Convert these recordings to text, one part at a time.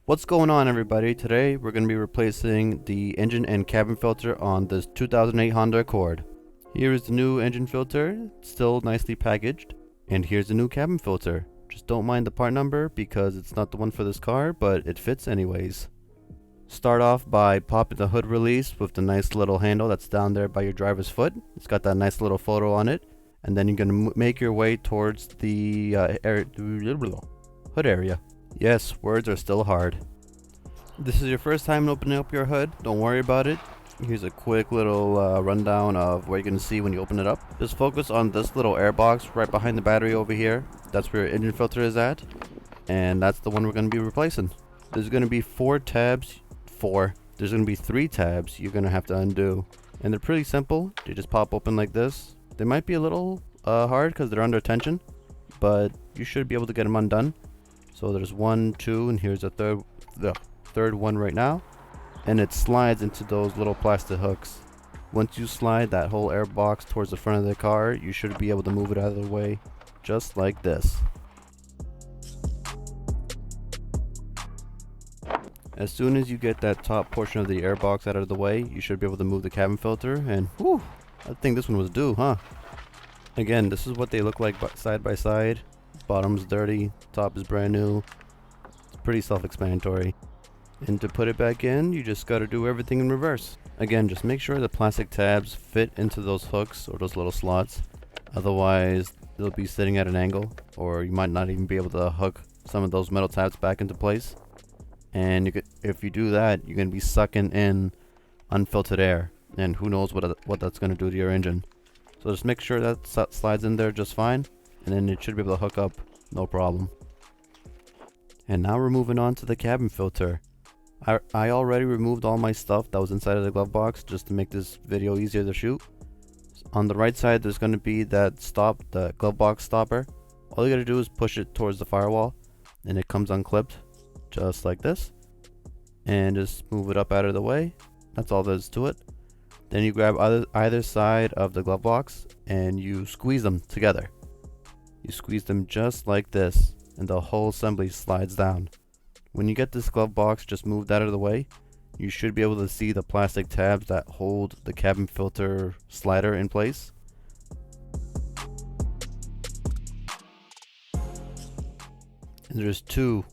What's going on, everybody? Today we're going to be replacing the engine and cabin filter on this 2008 Honda Accord. Here is the new engine filter, still nicely packaged, and here's the new cabin filter. Just don't mind the part number because it's not the one for this car, but it fits anyways. Start off by popping the hood release with the nice little handle that's down there by your driver's foot. It's got that nice little photo on it, and then you're going to make your way towards the hood area. Yes, words are still hard. This is your first time opening up your hood, don't worry about it. Here's a quick little rundown of what you're going to see when you open it up. Just focus on this little air box right behind the battery over here. That's where your engine filter is at, and that's the one we're going to be replacing. There's going to be there's going to be 3 tabs you're going to have to undo, and they're pretty simple. They just pop open like this. They might be a little hard because they're under tension, but you should be able to get them undone. So there's 1, 2, and here's the third one right now, and it slides into those little plastic hooks. Once you slide that whole air box towards the front of the car, you should be able to move it out of the way just like this. As soon as you get that top portion of the air box out of the way, you should be able to move the cabin filter, and whew, I think this one was due, huh? Again, this is what they look like side by side. Bottom's dirty, top is brand new. It's pretty self-explanatory. And to put it back in, you just gotta do everything in reverse. Again, just make sure the plastic tabs fit into those hooks or those little slots. Otherwise, they'll be sitting at an angle, or you might not even be able to hook some of those metal tabs back into place. And if you do that, you're gonna be sucking in unfiltered air, and who knows what that's gonna do to your engine. So just make sure that slides in there just fine, and then it should be able to hook up no problem. And now we're moving on to the cabin filter. I already removed all my stuff that was inside of the glove box just to make this video easier to shoot. On the right side there's going to be that the glove box stopper. All you gotta do is push it towards the firewall and it comes unclipped just like this, and just move it up out of the way. That's all there is to it. Then you grab either side of the glove box and you squeeze them together. You squeeze them just like this, and the whole assembly slides down. When you get this glove box just moved out of the way, you should be able to see the plastic tabs that hold the cabin filter slider in place. And there's 2,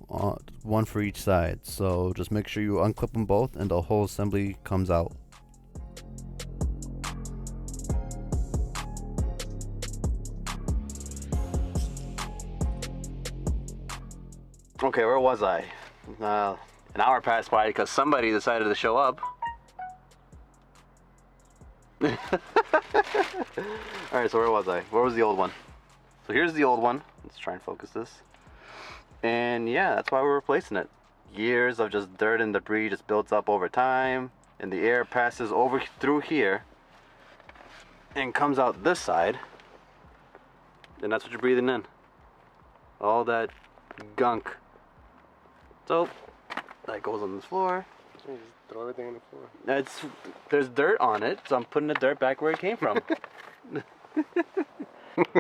one for each side, so just make sure you unclip them both and the whole assembly comes out. Okay, where was I? An hour passed by because somebody decided to show up. Alright, so where was I? Where was the old one? So here's the old one. Let's try and focus this. And yeah, that's why we're replacing it. Years of just dirt and debris just builds up over time, and the air passes over through here and comes out this side, and that's what you're breathing in. All that gunk. So that goes on the floor. You just throw everything on the floor. There's dirt on it, so I'm putting the dirt back where it came from.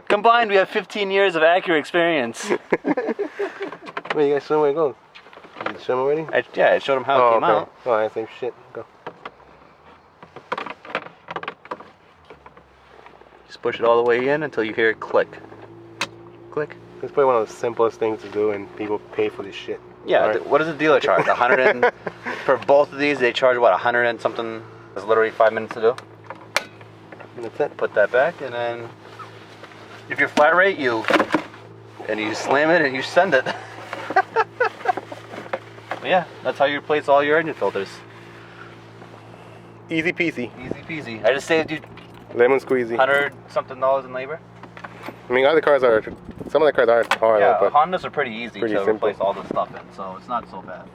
Combined, we have 15 years of accurate experience. Wait, you guys show them where it goes? You show them already? I showed them how it came out. Oh, I same shit. Go. Just push it all the way in until you hear it click. Click. It's probably one of the simplest things to do, and people pay for this shit. Yeah, right? What does the dealer charge? 100 and for both of these, they charge what, 100 and something? It's literally 5 minutes to do. And that's it. Put that back, and then if you're flat rate, you slam it and you send it. Yeah, that's how you replace all your engine filters. Easy peasy. Easy peasy. I just saved you Lemon squeezy. $100 something in labor. I mean, some of the cars are hard, Yeah, but Hondas are pretty easy to simple. replace all this stuff in, so it's not so bad.